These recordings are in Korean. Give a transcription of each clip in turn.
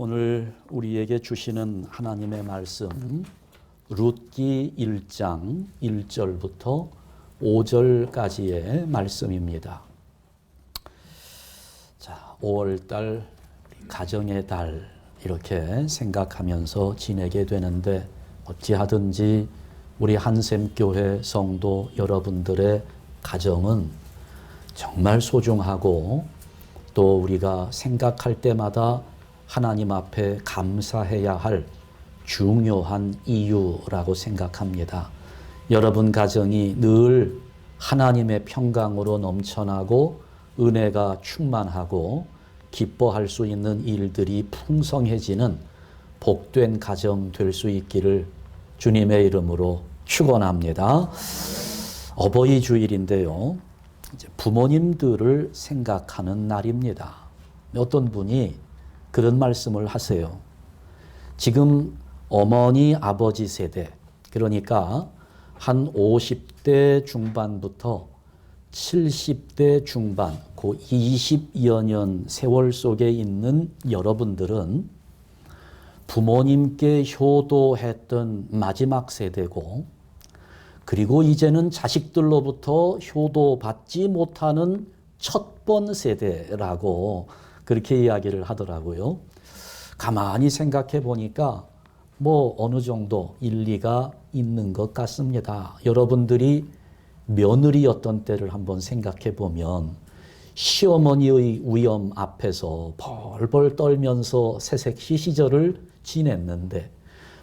오늘 우리에게 주시는 하나님의 말씀 룻기 1장 1절부터 5절까지의 말씀입니다. 자, 5월달 가정의 달 이렇게 생각하면서 지내게 되는데 어찌하든지 우리 한샘교회 성도 여러분들의 가정은 정말 소중하고 또 우리가 생각할 때마다 하나님 앞에 감사해야 할 중요한 이유라고 생각합니다. 여러분 가정이 늘 하나님의 평강으로 넘쳐나고 은혜가 충만하고 기뻐할 수 있는 일들이 풍성해지는 복된 가정 될 수 있기를 주님의 이름으로 축원합니다. 어버이 주일인데요. 이제 부모님들을 생각하는 날입니다. 어떤 분이 그런 말씀을 하세요. 지금 어머니 아버지 세대, 그러니까 한 50대 중반부터 70대 중반, 그 20여 년 세월 속에 있는 여러분들은 부모님께 효도했던 마지막 세대고, 그리고 이제는 자식들로부터 효도받지 못하는 첫 번 세대라고 그렇게 이야기를 하더라고요. 가만히 생각해 보니까 어느 정도 일리가 있는 것 같습니다. 여러분들이 며느리였던 때를 한번 생각해 보면 시어머니의 위엄 앞에서 벌벌 떨면서 새색시 시절을 지냈는데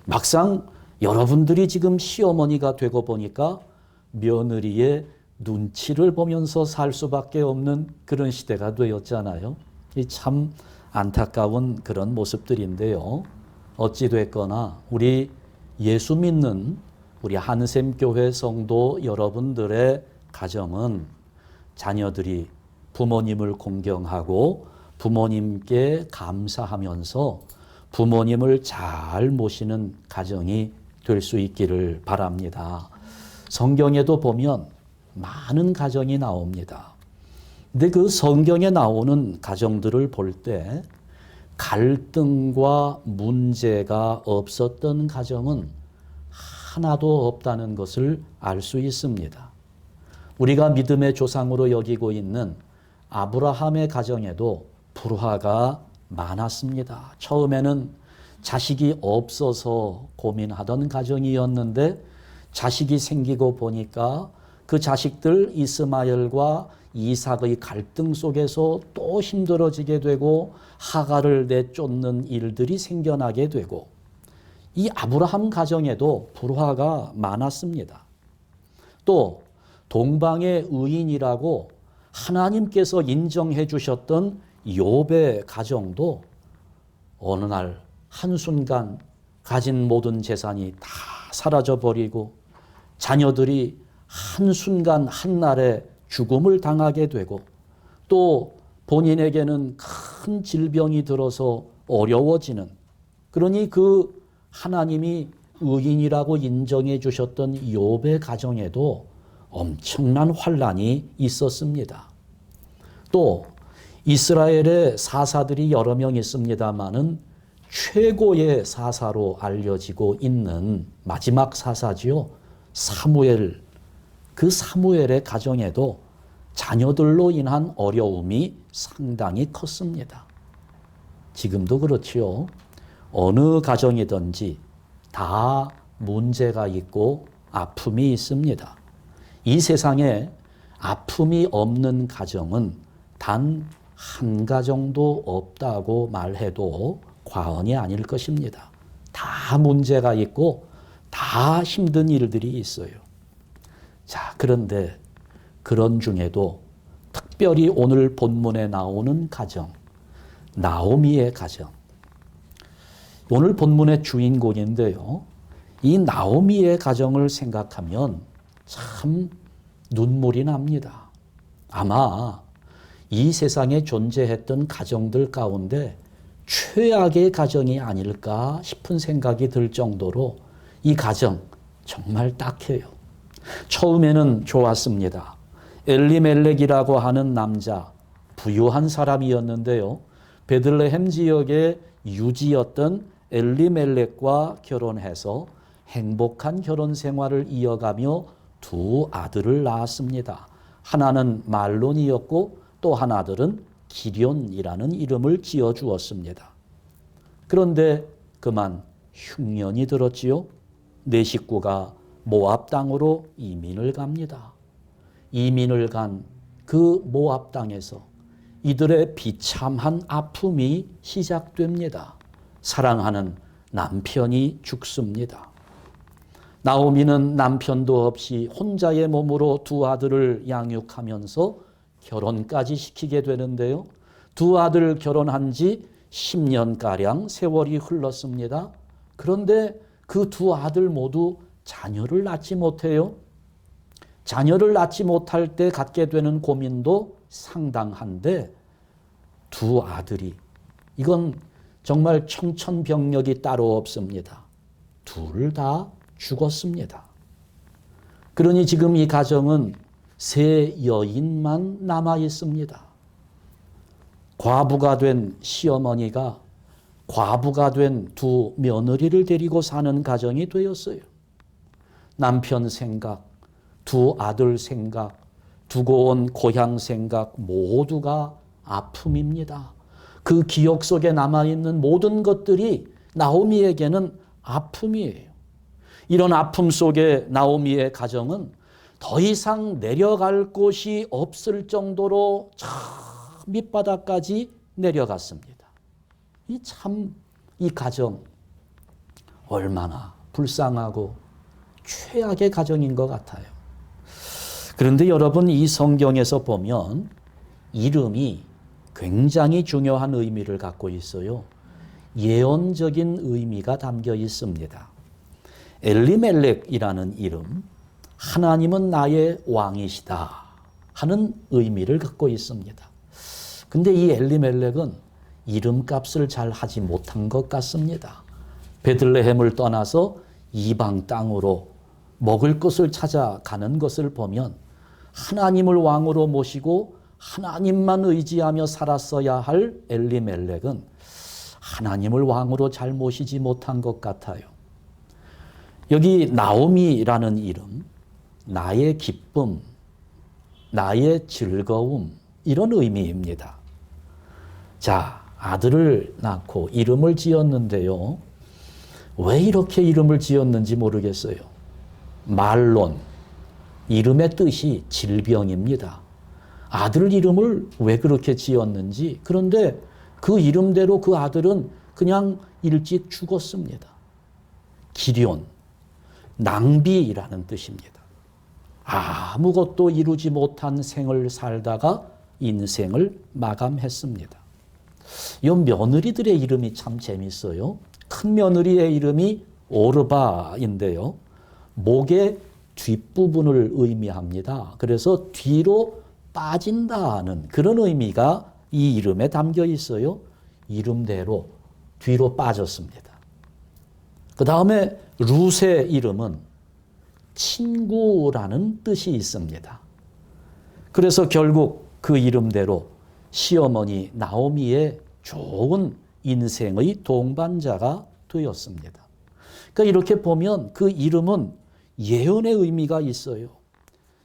막상 여러분들이 지금 시어머니가 되고 보니까 며느리의 눈치를 보면서 살 수밖에 없는 그런 시대가 되었잖아요. 참 안타까운 그런 모습들인데요. 어찌됐거나 우리 예수 믿는 우리 한샘교회 성도 여러분들의 가정은 자녀들이 부모님을 공경하고 부모님께 감사하면서 부모님을 잘 모시는 가정이 될 수 있기를 바랍니다. 성경에도 보면 많은 가정이 나옵니다. 근데 그 성경에 나오는 가정들을 볼 때 갈등과 문제가 없었던 가정은 하나도 없다는 것을 알 수 있습니다. 우리가 믿음의 조상으로 여기고 있는 아브라함의 가정에도 불화가 많았습니다. 처음에는 자식이 없어서 고민하던 가정이었는데 자식이 생기고 보니까 그 자식들 이스마엘과 이삭의 갈등 속에서 또 힘들어지게 되고 하갈을 내쫓는 일들이 생겨나게 되고 이 아브라함 가정에도 불화가 많았습니다. 또 동방의 의인이라고 하나님께서 인정해 주셨던 욥의 가정도 어느 날 한순간 가진 모든 재산이 다 사라져 버리고 자녀들이 한순간 한날에 죽음을 당하게 되고 또 본인에게는 큰 질병이 들어서 어려워지는, 그러니 그 하나님이 의인이라고 인정해 주셨던 욥의 가정에도 엄청난 환란이 있었습니다. 또 이스라엘의 사사들이 여러 명 있습니다마는 최고의 사사로 알려지고 있는 마지막 사사지요, 사무엘. 그 사무엘의 가정에도 자녀들로 인한 어려움이 상당히 컸습니다. 지금도 그렇지요. 어느 가정이든지 다 문제가 있고 아픔이 있습니다. 이 세상에 아픔이 없는 가정은 단 한 가정도 없다고 말해도 과언이 아닐 것입니다. 다 문제가 있고 다 힘든 일들이 있어요. 자, 그런데 그런 중에도 특별히 오늘 본문에 나오는 가정, 나오미의 가정. 오늘 본문의 주인공인데요. 이 나오미의 가정을 생각하면 참 눈물이 납니다. 아마 이 세상에 존재했던 가정들 가운데 최악의 가정이 아닐까 싶은 생각이 들 정도로 이 가정 정말 딱해요. 처음에는 좋았습니다. 엘리멜렉이라고 하는 남자, 부유한 사람이었는데요. 베들레헴 지역에 유지였던 엘리멜렉과 결혼해서 행복한 결혼 생활을 이어가며 두 아들을 낳았습니다. 하나는 말론이었고 또 하나들은 기럨이라는 이름을 지어 주었습니다. 그런데 그만 흉년이 들었지요. 네 식구가 모압 땅으로 이민을 갑니다. 이민을 간 그 모압 땅에서 이들의 비참한 아픔이 시작됩니다. 사랑하는 남편이 죽습니다. 나오미는 남편도 없이 혼자의 몸으로 두 아들을 양육하면서 결혼까지 시키게 되는데요. 두 아들 결혼한 지 10년가량 세월이 흘렀습니다. 그런데 그 두 아들 모두 자녀를 낳지 못해요. 자녀를 낳지 못할 때 갖게 되는 고민도 상당한데 두 아들이 이건 정말 청천벽력이 따로 없습니다. 둘 다 죽었습니다. 그러니 지금 이 가정은 세 여인만 남아 있습니다. 과부가 된 시어머니가 과부가 된 두 며느리를 데리고 사는 가정이 되었어요. 남편 생각, 두 아들 생각, 두고 온 고향 생각 모두가 아픔입니다. 그 기억 속에 남아있는 모든 것들이 나오미에게는 아픔이에요. 이런 아픔 속에 나오미의 가정은 더 이상 내려갈 곳이 없을 정도로 저 밑바닥까지 내려갔습니다. 이 가정 얼마나 불쌍하고 최악의 가정인 것 같아요. 그런데 여러분, 이 성경에서 보면 이름이 굉장히 중요한 의미를 갖고 있어요. 예언적인 의미가 담겨 있습니다. 엘리멜렉이라는 이름, 하나님은 나의 왕이시다 하는 의미를 갖고 있습니다. 근데 이 엘리멜렉은 이름값을 잘 하지 못한 것 같습니다. 베들레헴을 떠나서 이방 땅으로 먹을 것을 찾아가는 것을 보면 하나님을 왕으로 모시고 하나님만 의지하며 살았어야 할 엘리멜렉은 하나님을 왕으로 잘 모시지 못한 것 같아요. 여기 나오미라는 이름, 나의 기쁨, 나의 즐거움, 이런 의미입니다. 자, 아들을 낳고 이름을 지었는데요. 왜 이렇게 이름을 지었는지 모르겠어요. 말론, 이름의 뜻이 질병입니다. 아들 이름을 왜 그렇게 지었는지. 그런데 그 이름대로 그 아들은 그냥 일찍 죽었습니다. 기럨, 낭비라는 뜻입니다. 아무것도 이루지 못한 생을 살다가 인생을 마감했습니다. 이 며느리들의 이름이 참 재밌어요. 큰 며느리의 이름이 오르바인데요. 목의 뒷부분을 의미합니다. 그래서 뒤로 빠진다는 그런 의미가 이 이름에 담겨 있어요. 이름대로 뒤로 빠졌습니다. 그 다음에 룻의 이름은 친구라는 뜻이 있습니다. 그래서 결국 그 이름대로 시어머니 나오미의 좋은 인생의 동반자가 되었습니다. 그러니까 이렇게 보면 그 이름은 예언의 의미가 있어요.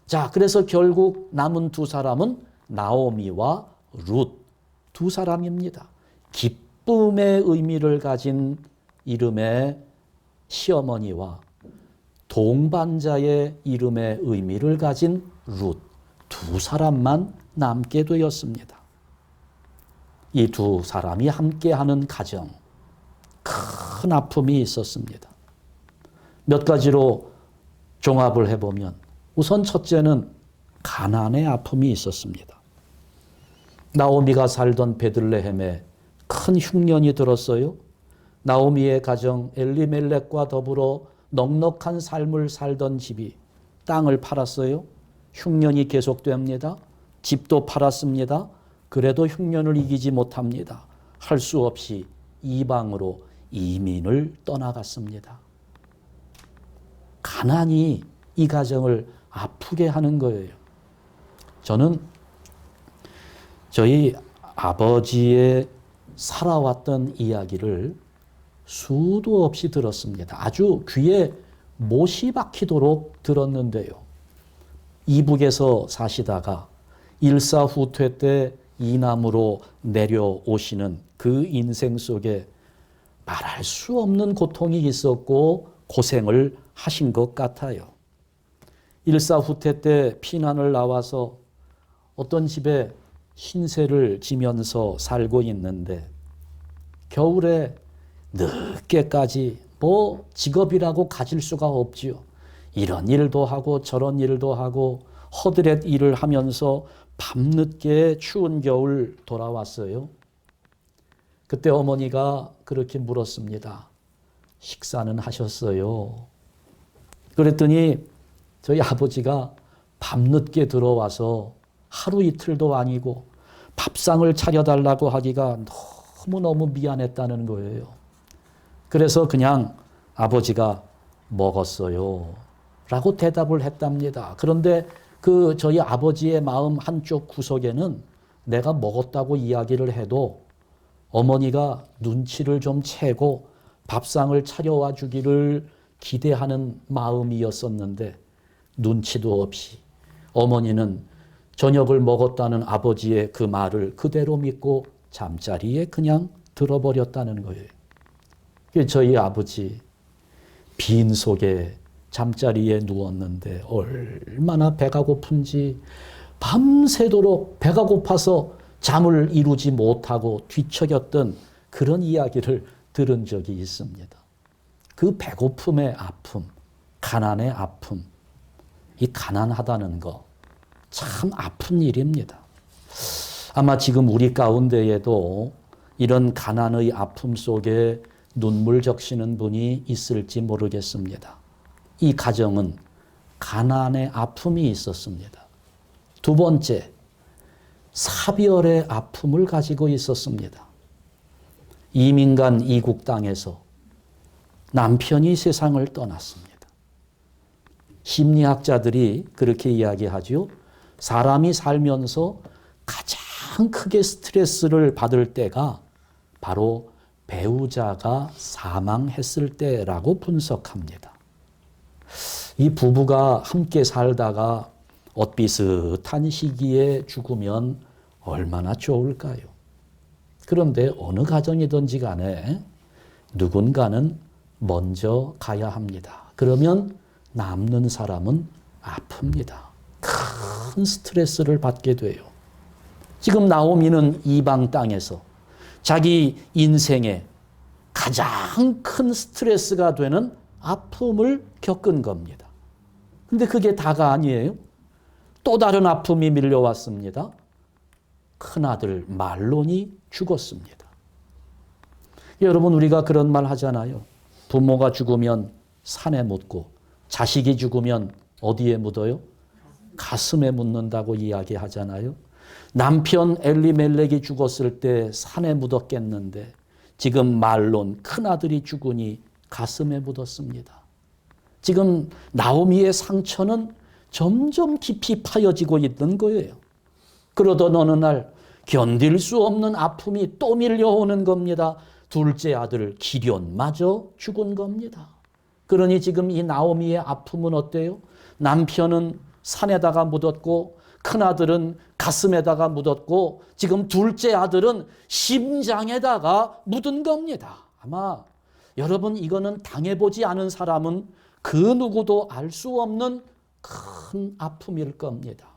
자, 그래서 결국 남은 두 사람은 나오미와 룻 두 사람입니다. 기쁨의 의미를 가진 이름의 시어머니와 동반자의 이름의 의미를 가진 룻 두 사람만 남게 되었습니다. 이 두 사람이 함께하는 가정, 큰 아픔이 있었습니다. 몇 가지로 종합을 해보면 우선 첫째는 가난의 아픔이 있었습니다. 나오미가 살던 베들레헴에 큰 흉년이 들었어요. 나오미의 가정 엘리멜렉과 더불어 넉넉한 삶을 살던 집이 땅을 팔았어요. 흉년이 계속됩니다. 집도 팔았습니다. 그래도 흉년을 이기지 못합니다. 할 수 없이 이방으로 이민을 떠나갔습니다. 가난이 이 가정을 아프게 하는 거예요. 저는 저희 아버지의 살아왔던 이야기를 수도 없이 들었습니다. 아주 귀에 못이 박히도록 들었는데요. 이북에서 사시다가 일사후퇴 때 이남으로 내려오시는 그 인생 속에 말할 수 없는 고통이 있었고 고생을 하신 것 같아요. 일사후퇴 때 피난을 나와서 어떤 집에 신세를 지면서 살고 있는데 겨울에 늦게까지 직업이라고 가질 수가 없지요. 이런 일도 하고 저런 일도 하고 허드렛 일을 하면서 밤늦게 추운 겨울 돌아왔어요. 그때 어머니가 그렇게 물었습니다. 식사는 하셨어요? 그랬더니 저희 아버지가 밤늦게 들어와서 하루 이틀도 아니고 밥상을 차려달라고 하기가 너무너무 미안했다는 거예요. 그래서 그냥 아버지가 먹었어요 라고 대답을 했답니다. 그런데 저희 아버지의 마음 한쪽 구석에는 내가 먹었다고 이야기를 해도 어머니가 눈치를 좀 채고 밥상을 차려와 주기를 기대하는 마음이었었는데 눈치도 없이 어머니는 저녁을 먹었다는 아버지의 그 말을 그대로 믿고 잠자리에 그냥 들어버렸다는 거예요. 저희 아버지 빈속에 잠자리에 누웠는데 얼마나 배가 고픈지 밤새도록 배가 고파서 잠을 이루지 못하고 뒤척였던 그런 이야기를 들은 적이 있습니다. 그 배고픔의 아픔, 가난의 아픔, 이 가난하다는 거 참 아픈 일입니다. 아마 지금 우리 가운데에도 이런 가난의 아픔 속에 눈물 적시는 분이 있을지 모르겠습니다. 이 가정은 가난의 아픔이 있었습니다. 두 번째, 사별의 아픔을 가지고 있었습니다. 이민간 이국 땅에서 남편이 세상을 떠났습니다. 심리학자들이 그렇게 이야기하죠. 사람이 살면서 가장 크게 스트레스를 받을 때가 바로 배우자가 사망했을 때라고 분석합니다. 이 부부가 함께 살다가 엇비슷한 시기에 죽으면 얼마나 좋을까요? 그런데 어느 가정이든지 간에 누군가는 먼저 가야 합니다. 그러면 남는 사람은 아픕니다. 큰 스트레스를 받게 돼요. 지금 나오미는 이방 땅에서 자기 인생에 가장 큰 스트레스가 되는 아픔을 겪은 겁니다. 근데 그게 다가 아니에요. 또 다른 아픔이 밀려왔습니다. 큰아들 말론이 죽었습니다. 여러분, 우리가 그런 말 하잖아요. 부모가 죽으면 산에 묻고 자식이 죽으면 어디에 묻어요? 가슴에 묻는다고 이야기하잖아요. 남편 엘리멜렉이 죽었을 때 산에 묻었겠는데 지금 말론 큰아들이 죽으니 가슴에 묻었습니다. 지금 나오미의 상처는 점점 깊이 파여지고 있는 거예요. 그러던 어느 날 견딜 수 없는 아픔이 또 밀려오는 겁니다. 둘째 아들 기련마저 죽은 겁니다. 그러니 지금 이 나오미의 아픔은 어때요? 남편은 산에다가 묻었고 큰아들은 가슴에다가 묻었고 지금 둘째 아들은 심장에다가 묻은 겁니다. 아마 여러분, 이거는 당해보지 않은 사람은 그 누구도 알 수 없는 큰 아픔일 겁니다.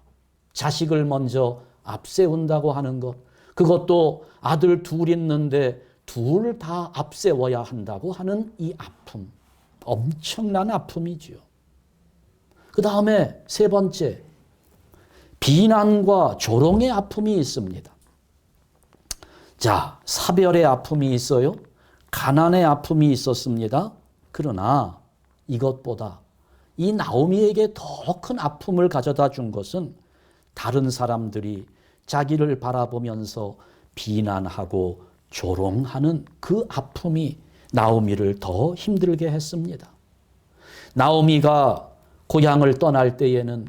자식을 먼저 앞세운다고 하는 것, 그것도 아들 둘 있는데 둘 다 앞세워야 한다고 하는 이 아픔, 엄청난 아픔이지요. 그 다음에 세 번째, 비난과 조롱의 아픔이 있습니다. 자, 사별의 아픔이 있어요. 가난의 아픔이 있었습니다. 그러나 이것보다 이 나오미에게 더 큰 아픔을 가져다 준 것은 다른 사람들이 자기를 바라보면서 비난하고 조롱하는 그 아픔이 나오미를 더 힘들게 했습니다. 나오미가 고향을 떠날 때에는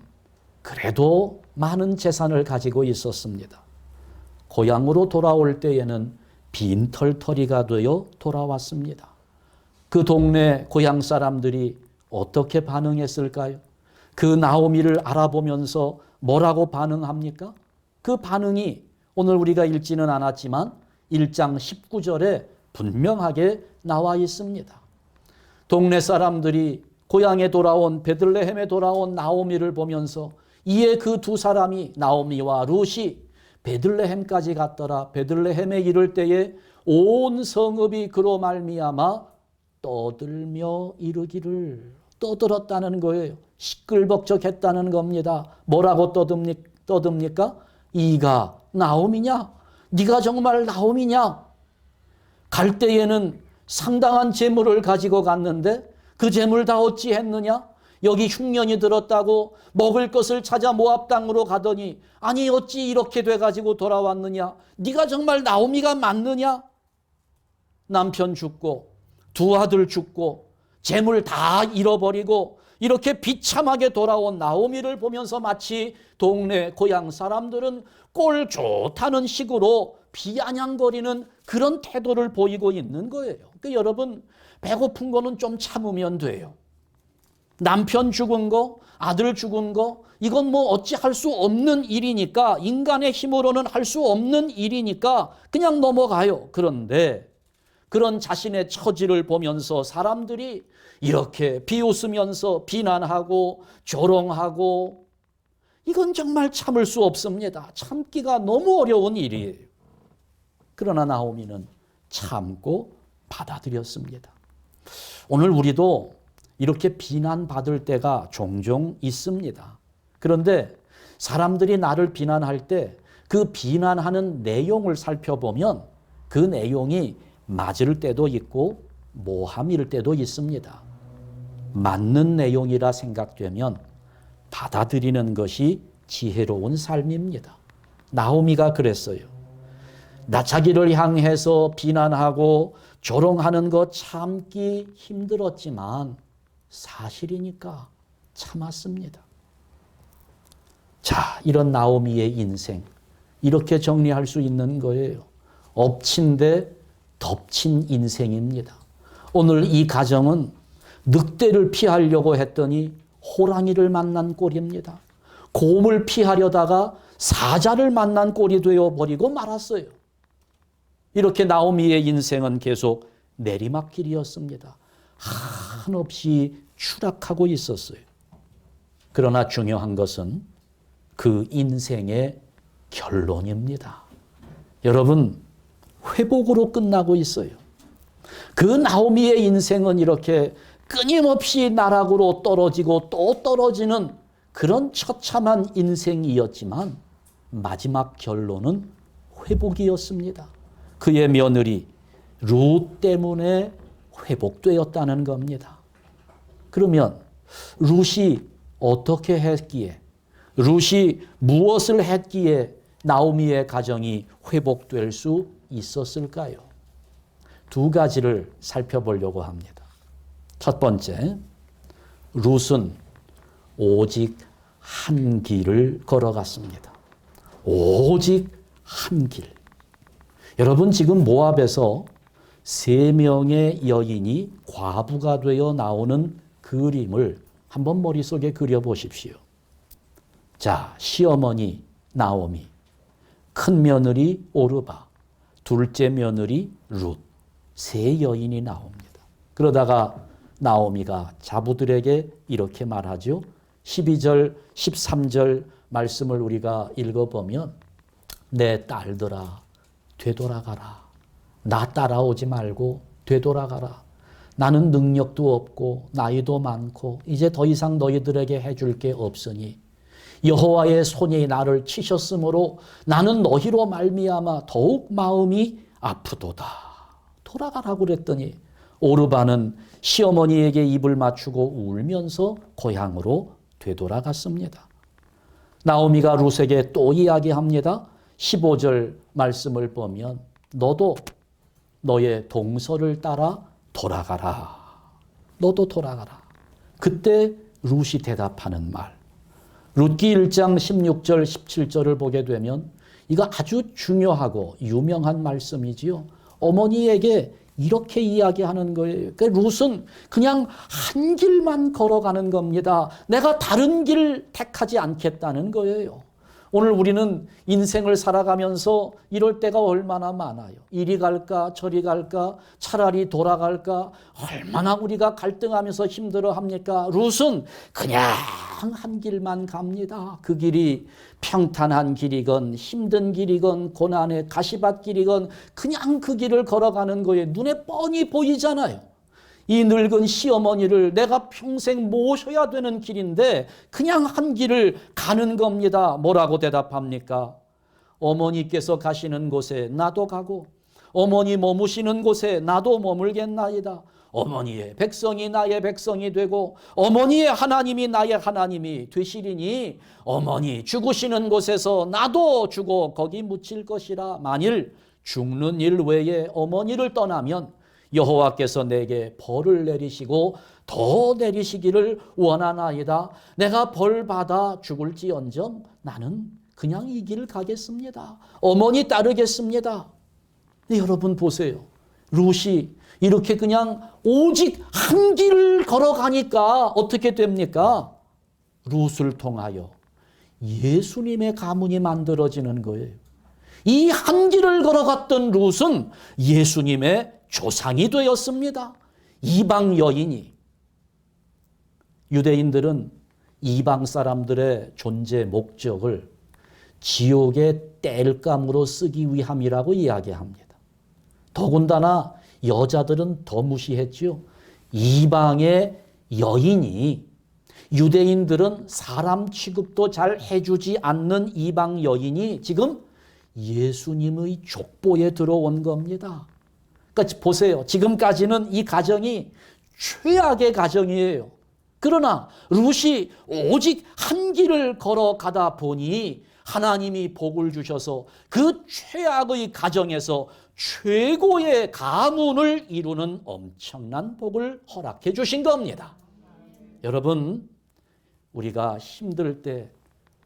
그래도 많은 재산을 가지고 있었습니다. 고향으로 돌아올 때에는 빈털터리가 되어 돌아왔습니다. 그 동네 고향 사람들이 어떻게 반응했을까요? 그 나오미를 알아보면서 뭐라고 반응합니까? 그 반응이 오늘 우리가 읽지는 않았지만 1장 19절에 분명하게 나와 있습니다. 동네 사람들이 고향에 돌아온 베들레헴에 돌아온 나오미를 보면서 이에 그 두 사람이 나오미와 룻이 베들레헴까지 갔더라. 베들레헴에 이를 때에 온 성읍이 그로 말미암아 떠들며 이르기를, 떠들었다는 거예요. 시끌벅적했다는 겁니다. 뭐라고 떠듭니까? 이가 나오미냐? 네가 정말 나오미냐? 갈 때에는 상당한 재물을 가지고 갔는데 그 재물 다 어찌했느냐? 여기 흉년이 들었다고 먹을 것을 찾아 모압 땅으로 가더니 아니 어찌 이렇게 돼가지고 돌아왔느냐? 네가 정말 나오미가 맞느냐? 남편 죽고 두 아들 죽고 재물 다 잃어버리고 이렇게 비참하게 돌아온 나오미를 보면서 마치 동네 고향 사람들은 꼴 좋다는 식으로 비아냥거리는 그런 태도를 보이고 있는 거예요. 그러니까 여러분, 배고픈 거는 좀 참으면 돼요. 남편 죽은 거, 아들 죽은 거, 이건 뭐 어찌 할 수 없는 일이니까, 인간의 힘으로는 할 수 없는 일이니까 그냥 넘어가요. 그런데 그런 자신의 처지를 보면서 사람들이 이렇게 비웃으면서 비난하고 조롱하고, 이건 정말 참을 수 없습니다. 참기가 너무 어려운 일이에요. 그러나 나오미는 참고 받아들였습니다. 오늘 우리도 이렇게 비난받을 때가 종종 있습니다. 그런데 사람들이 나를 비난할 때 그 비난하는 내용을 살펴보면 그 내용이 맞을 때도 있고 모함일 때도 있습니다. 맞는 내용이라 생각되면 받아들이는 것이 지혜로운 삶입니다. 나오미가 그랬어요. 나 자기를 향해서 비난하고 조롱하는 거 참기 힘들었지만 사실이니까 참았습니다. 자, 이런 나오미의 인생, 이렇게 정리할 수 있는 거예요. 엎친 데 덮친 인생입니다. 오늘 이 가정은 늑대를 피하려고 했더니 호랑이를 만난 꼴입니다. 곰을 피하려다가 사자를 만난 꼴이 되어버리고 말았어요. 이렇게 나오미의 인생은 계속 내리막길이었습니다. 한없이 추락하고 있었어요. 그러나 중요한 것은 그 인생의 결론입니다. 여러분, 회복으로 끝나고 있어요. 그 나오미의 인생은 이렇게 끊임없이 나락으로 떨어지고 또 떨어지는 그런 처참한 인생이었지만 마지막 결론은 회복이었습니다. 그의 며느리 룻 때문에 회복되었다는 겁니다. 그러면 룻이 어떻게 했기에, 룻이 무엇을 했기에 나오미의 가정이 회복될 수 있었을까요? 두 가지를 살펴보려고 합니다. 첫 번째, 룻은 오직 한 길을 걸어갔습니다. 오직 한 길. 여러분, 지금 모압에서 3명의 여인이 과부가 되어 나오는 그림을 한번 머릿속에 그려보십시오. 자, 시어머니 나오미, 큰 며느리 오르바, 둘째 며느리 룻, 3 여인이 나옵니다. 그러다가 나오미가 자부들에게 이렇게 말하죠. 12절, 13절 말씀을 우리가 읽어보면 내 딸들아 되돌아가라. 나 따라오지 말고 되돌아가라. 나는 능력도 없고 나이도 많고 이제 더 이상 너희들에게 해줄 게 없으니 여호와의 손이 나를 치셨으므로 나는 너희로 말미암아 더욱 마음이 아프도다. 돌아가라고 그랬더니 오르바는 시어머니에게 입을 맞추고 울면서 고향으로 되돌아갔습니다. 나오미가 룻에게 또 이야기합니다. 15절 말씀을 보면 너도 너의 동서를 따라 돌아가라. 너도 돌아가라. 그때 룻이 대답하는 말. 룻기 1장 16절 17절을 보게 되면 이거 아주 중요하고 유명한 말씀이지요. 어머니에게 이렇게 이야기하는 거예요. 그 룻은 그냥 한 길만 걸어가는 겁니다. 내가 다른 길 택하지 않겠다는 거예요. 오늘 우리는 인생을 살아가면서 이럴 때가 얼마나 많아요. 이리 갈까 저리 갈까 차라리 돌아갈까 얼마나 우리가 갈등하면서 힘들어합니까? 룻은 그냥 한 길만 갑니다. 그 길이 평탄한 길이건 힘든 길이건 고난의 가시밭길이건 그냥 그 길을 걸어가는 거에 눈에 뻔히 보이잖아요. 이 늙은 시어머니를 내가 평생 모셔야 되는 길인데 그냥 한 길을 가는 겁니다. 뭐라고 대답합니까? 어머니께서 가시는 곳에 나도 가고 어머니 머무시는 곳에 나도 머물겠나이다. 어머니의 백성이 나의 백성이 되고 어머니의 하나님이 나의 하나님이 되시리니 어머니 죽으시는 곳에서 나도 죽어 거기 묻힐 것이라. 만일 죽는 일 외에 어머니를 떠나면 여호와께서 내게 벌을 내리시고 더 내리시기를 원하나이다. 내가 벌 받아 죽을지언정 나는 그냥 이 길을 가겠습니다. 어머니 따르겠습니다. 네, 여러분 보세요. 룻이 이렇게 그냥 오직 한 길을 걸어가니까 어떻게 됩니까? 룻을 통하여 예수님의 가문이 만들어지는 거예요. 이 한 길을 걸어갔던 룻은 예수님의 조상이 되었습니다. 이방 여인이, 유대인들은 이방 사람들의 존재 목적을 지옥의 땔감으로 쓰기 위함이라고 이야기합니다. 더군다나 여자들은 더 무시했죠. 이방의 여인이, 유대인들은 사람 취급도 잘 해주지 않는 이방 여인이 지금 예수님의 족보에 들어온 겁니다. 그러니까 보세요. 지금까지는 이 가정이 최악의 가정이에요. 그러나 룻이 오직 한 길을 걸어가다 보니 하나님이 복을 주셔서 그 최악의 가정에서 최고의 가문을 이루는 엄청난 복을 허락해 주신 겁니다. 여러분, 우리가 힘들 때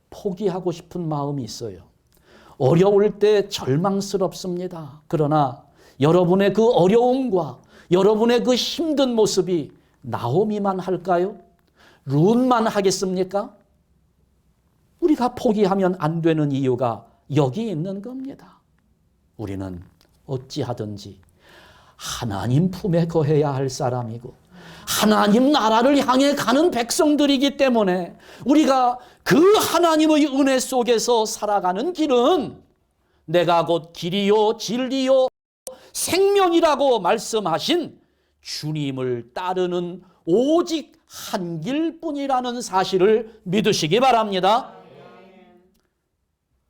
포기하고 싶은 마음이 있어요. 어려울 때 절망스럽습니다. 그러나 여러분의 그 어려움과 여러분의 그 힘든 모습이 나오미만 할까요? 룻만 하겠습니까? 우리가 포기하면 안 되는 이유가 여기 있는 겁니다. 우리는 어찌하든지 하나님 품에 거해야 할 사람이고 하나님 나라를 향해 가는 백성들이기 때문에 우리가 그 하나님의 은혜 속에서 살아가는 길은 내가 곧 길이요 진리요 생명이라고 말씀하신 주님을 따르는 오직 한 길뿐이라는 사실을 믿으시기 바랍니다.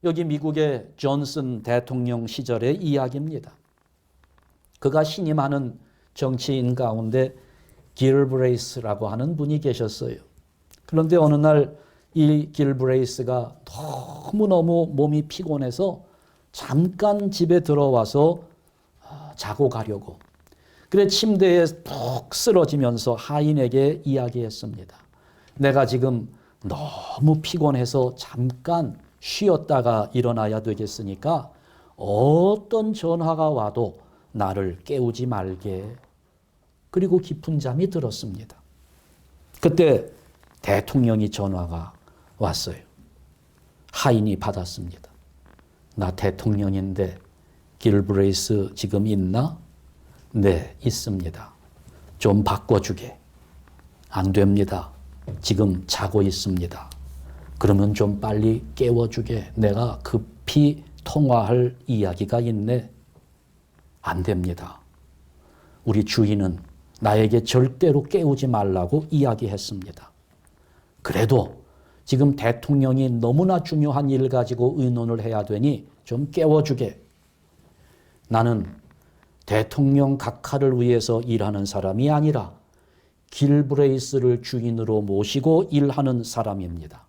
여기 미국의 존슨 대통령 시절의 이야기입니다. 그가 신임하는 정치인 가운데 길브레이스라고 하는 분이 계셨어요. 그런데 어느 날 이 길브레이스가 너무너무 몸이 피곤해서 잠깐 집에 들어와서 자고 가려고. 그래 침대에 푹 쓰러지면서 하인에게 이야기했습니다. 내가 지금 너무 피곤해서 잠깐 쉬었다가 일어나야 되겠으니까 어떤 전화가 와도 나를 깨우지 말게. 그리고 깊은 잠이 들었습니다. 그때 대통령이 전화가 왔어요. 하인이 받았습니다. 나 대통령인데 길브레이스 지금 있나? 네, 있습니다. 좀 바꿔주게. 안 됩니다. 지금 자고 있습니다. 그러면 좀 빨리 깨워주게. 내가 급히 통화할 이야기가 있네. 안 됩니다. 우리 주인은 나에게 절대로 깨우지 말라고 이야기했습니다. 그래도 지금 대통령이 너무나 중요한 일 가지고 의논을 해야 되니 좀 깨워주게. 나는 대통령 각하를 위해서 일하는 사람이 아니라 길브레이스를 주인으로 모시고 일하는 사람입니다.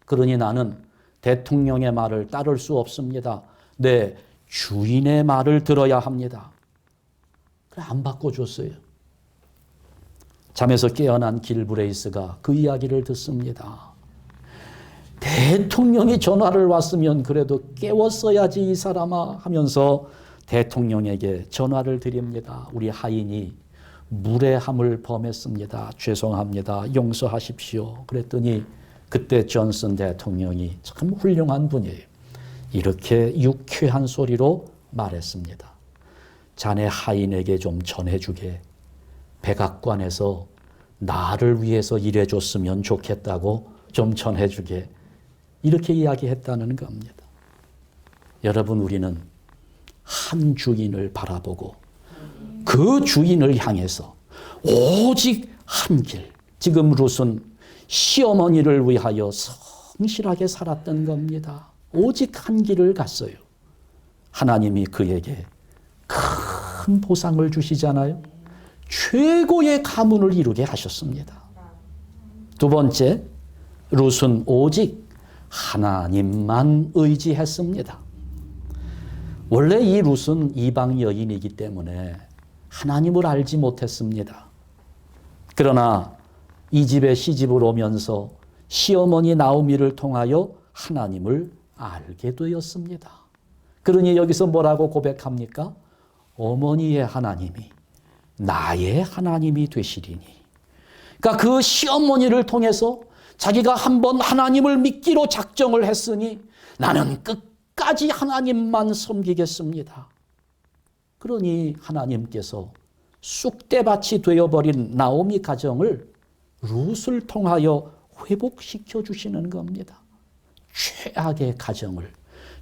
그러니 나는 대통령의 말을 따를 수 없습니다. 내 주인의 말을 들어야 합니다. 그래, 안 바꿔줬어요. 잠에서 깨어난 길브레이스가 그 이야기를 듣습니다. 대통령이 전화를 왔으면 그래도 깨웠어야지 이 사람아 하면서 대통령에게 전화를 드립니다. 우리 하인이 무례함을 범했습니다. 죄송합니다. 용서하십시오. 그랬더니 그때 존슨 대통령이 참 훌륭한 분이에요. 이렇게 유쾌한 소리로 말했습니다. 자네 하인에게 좀 전해주게. 백악관에서 나를 위해서 일해줬으면 좋겠다고 좀 전해주게. 이렇게 이야기했다는 겁니다. 여러분, 우리는 한 주인을 바라보고 그 주인을 향해서 오직 한 길. 지금 룻은 시어머니를 위하여 성실하게 살았던 겁니다. 오직 한 길을 갔어요. 하나님이 그에게 큰 보상을 주시잖아요. 최고의 가문을 이루게 하셨습니다. 두 번째, 룻은 오직 하나님만 의지했습니다. 원래 이 룻은 이방 여인이기 때문에 하나님을 알지 못했습니다. 그러나 이 집에 시집을 오면서 시어머니 나오미를 통하여 하나님을 알게 되었습니다. 그러니 여기서 뭐라고 고백합니까? 어머니의 하나님이 나의 하나님이 되시리니. 그러니까 그 시어머니를 통해서 자기가 한번 하나님을 믿기로 작정을 했으니 나는 끝까지 하나님만 섬기겠습니다. 그러니 하나님께서 쑥대밭이 되어버린 나오미 가정을 룻을 통하여 회복시켜 주시는 겁니다. 최악의 가정을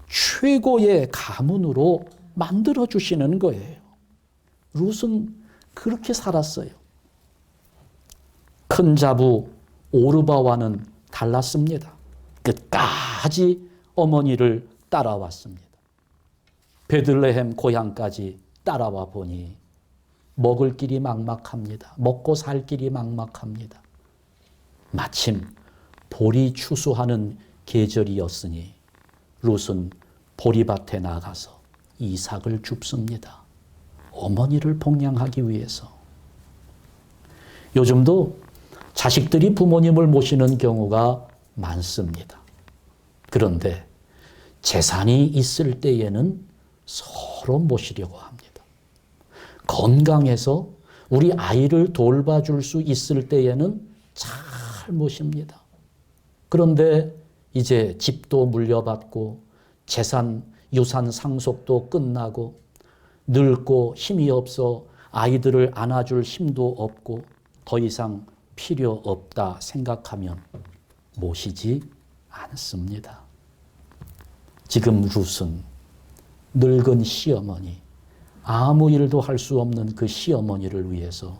최고의 가문으로 만들어 주시는 거예요. 룻은 그렇게 살았어요. 큰 자부 오르바와는 달랐습니다. 끝까지 어머니를 따라왔습니다. 베들레헴 고향까지 따라와 보니 먹을 길이 막막합니다. 먹고 살 길이 막막합니다. 마침 보리 추수하는 계절이었으니 룻은 보리밭에 나가서 이삭을 줍습니다. 어머니를 봉양하기 위해서. 요즘도 자식들이 부모님을 모시는 경우가 많습니다. 그런데 재산이 있을 때에는 서로 모시려고 합니다. 건강해서 우리 아이를 돌봐줄 수 있을 때에는 잘 모십니다. 그런데 이제 집도 물려받고 재산, 유산 상속도 끝나고 늙고 힘이 없어 아이들을 안아줄 힘도 없고 더 이상 필요 없다 생각하면 모시지 않습니다. 지금 룻은 늙은 시어머니, 아무 일도 할 수 없는 그 시어머니를 위해서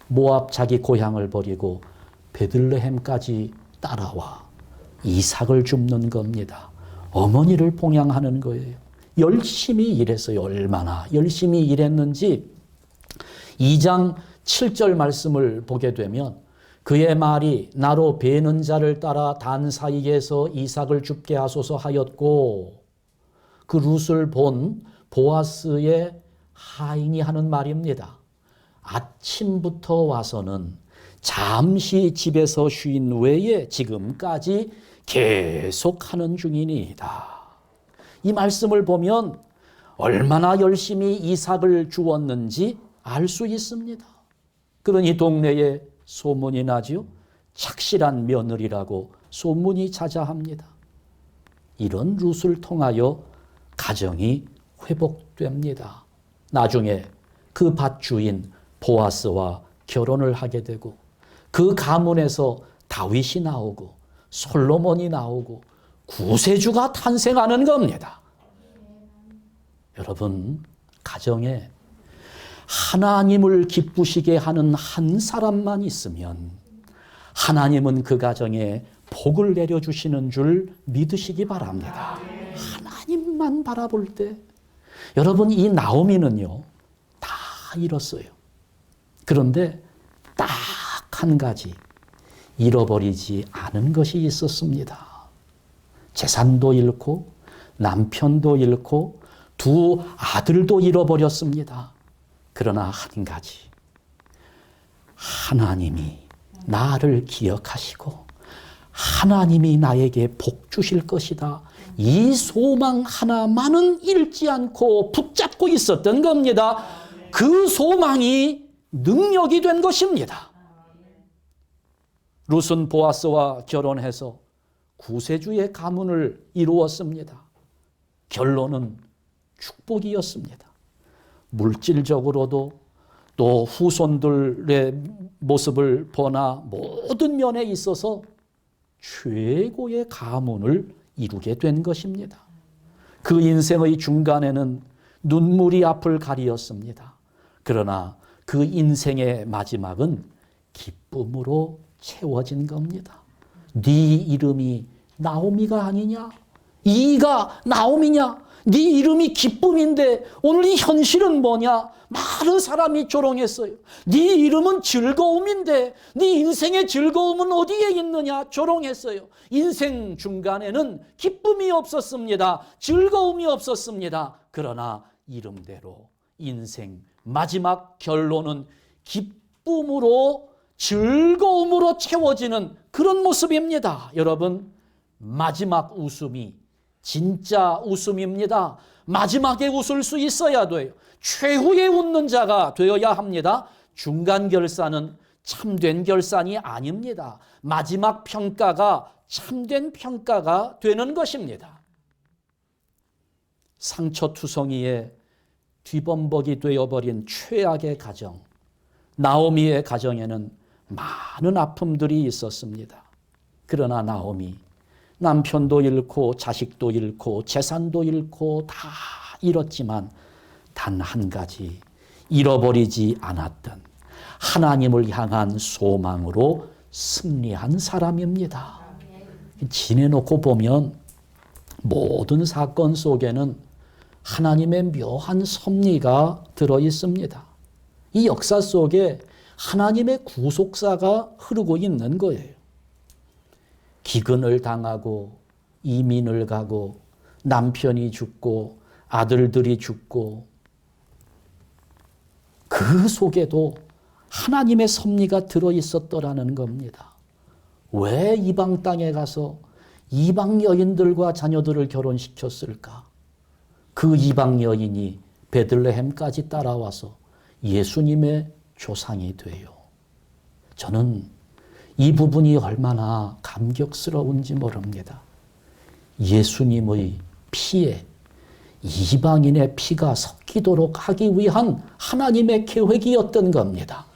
모압 자기 고향을 버리고 베들레헴까지 따라와 이삭을 줍는 겁니다. 어머니를 봉양하는 거예요. 열심히 일했어요. 얼마나 열심히 일했는지 2장 7절 말씀을 보게 되면 그의 말이 나로 베는 자를 따라 단 사이에서 이삭을 줍게 하소서 하였고, 그 룻을 본 보아스의 하인이 하는 말입니다. 아침부터 와서는 잠시 집에서 쉰 외에 지금까지 계속하는 중이니이다. 이 말씀을 보면 얼마나 열심히 이삭을 주었는지 알 수 있습니다. 그러니 동네에 소문이 나지요. 착실한 며느리라고 소문이 자자합니다. 이런 룻을 통하여 가정이 회복됩니다. 나중에 그 밭주인 보아스와 결혼을 하게 되고 그 가문에서 다윗이 나오고 솔로몬이 나오고 구세주가 탄생하는 겁니다. 여러분, 가정에 하나님을 기쁘시게 하는 한 사람만 있으면 하나님은 그 가정에 복을 내려주시는 줄 믿으시기 바랍니다. 하나님만 바라볼 때. 여러분, 이 나오미는요 다 잃었어요. 그런데 딱 한 가지 잃어버리지 않은 것이 있었습니다. 재산도 잃고 남편도 잃고 두 아들도 잃어버렸습니다. 그러나 한 가지, 하나님이 나를 기억하시고 하나님이 나에게 복 주실 것이다, 이 소망 하나만은 잃지 않고 붙잡고 있었던 겁니다. 그 소망이 능력이 된 것입니다. 룻은 보아스와 결혼해서 구세주의 가문을 이루었습니다. 결론은 축복이었습니다. 물질적으로도 또 후손들의 모습을 보나 모든 면에 있어서 최고의 가문을 이루게 된 것입니다. 그 인생의 중간에는 눈물이 앞을 가리었습니다. 그러나 그 인생의 마지막은 기쁨으로 채워진 겁니다. 네 이름이 나오미가 아니냐? 이가 나오미냐? 네 이름이 기쁨인데 오늘 이 현실은 뭐냐? 많은 사람이 조롱했어요. 네 이름은 즐거움인데 네 인생의 즐거움은 어디에 있느냐? 조롱했어요. 인생 중간에는 기쁨이 없었습니다. 즐거움이 없었습니다. 그러나 이름대로 인생 마지막 결론은 기쁨으로 즐거움으로 채워지는 그런 모습입니다. 여러분, 마지막 웃음이 진짜 웃음입니다. 마지막에 웃을 수 있어야 돼요. 최후에 웃는 자가 되어야 합니다. 중간 결산은 참된 결산이 아닙니다. 마지막 평가가 참된 평가가 되는 것입니다. 상처투성이에 뒤범벅이 되어버린 최악의 가정, 나오미의 가정에는 많은 아픔들이 있었습니다. 그러나 나오미, 남편도 잃고 자식도 잃고 재산도 잃고 다 잃었지만 단 한 가지 잃어버리지 않았던 하나님을 향한 소망으로 승리한 사람입니다. 지내놓고 보면 모든 사건 속에는 하나님의 묘한 섭리가 들어있습니다. 이 역사 속에 하나님의 구속사가 흐르고 있는 거예요. 기근을 당하고 이민을 가고 남편이 죽고 아들들이 죽고 그 속에도 하나님의 섭리가 들어있었더라는 겁니다. 왜 이방 땅에 가서 이방 여인들과 자녀들을 결혼시켰을까? 그 이방 여인이 베들레헴까지 따라와서 예수님의 조상이 돼요. 저는 이 부분이 얼마나 감격스러운지 모릅니다. 예수님의 피에 이방인의 피가 섞이도록 하기 위한 하나님의 계획이었던 겁니다.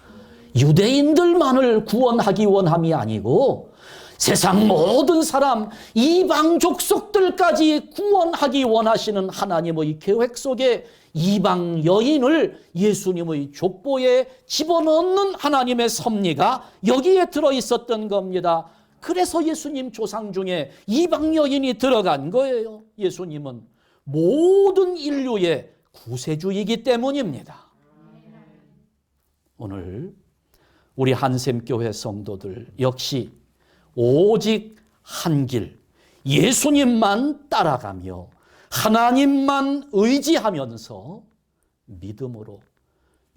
유대인들만을 구원하기 원함이 아니고 세상 모든 사람, 이방 족속들까지 구원하기 원하시는 하나님의 계획 속에 이방 여인을 예수님의 족보에 집어넣는 하나님의 섭리가 여기에 들어있었던 겁니다. 그래서 예수님 조상 중에 이방 여인이 들어간 거예요. 예수님은 모든 인류의 구세주이기 때문입니다. 오늘 우리 한샘교회 성도들 역시 오직 한 길, 예수님만 따라가며 하나님만 의지하면서 믿음으로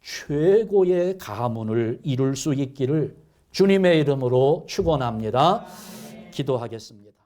최고의 가문을 이룰 수 있기를 주님의 이름으로 축원합니다. 기도하겠습니다.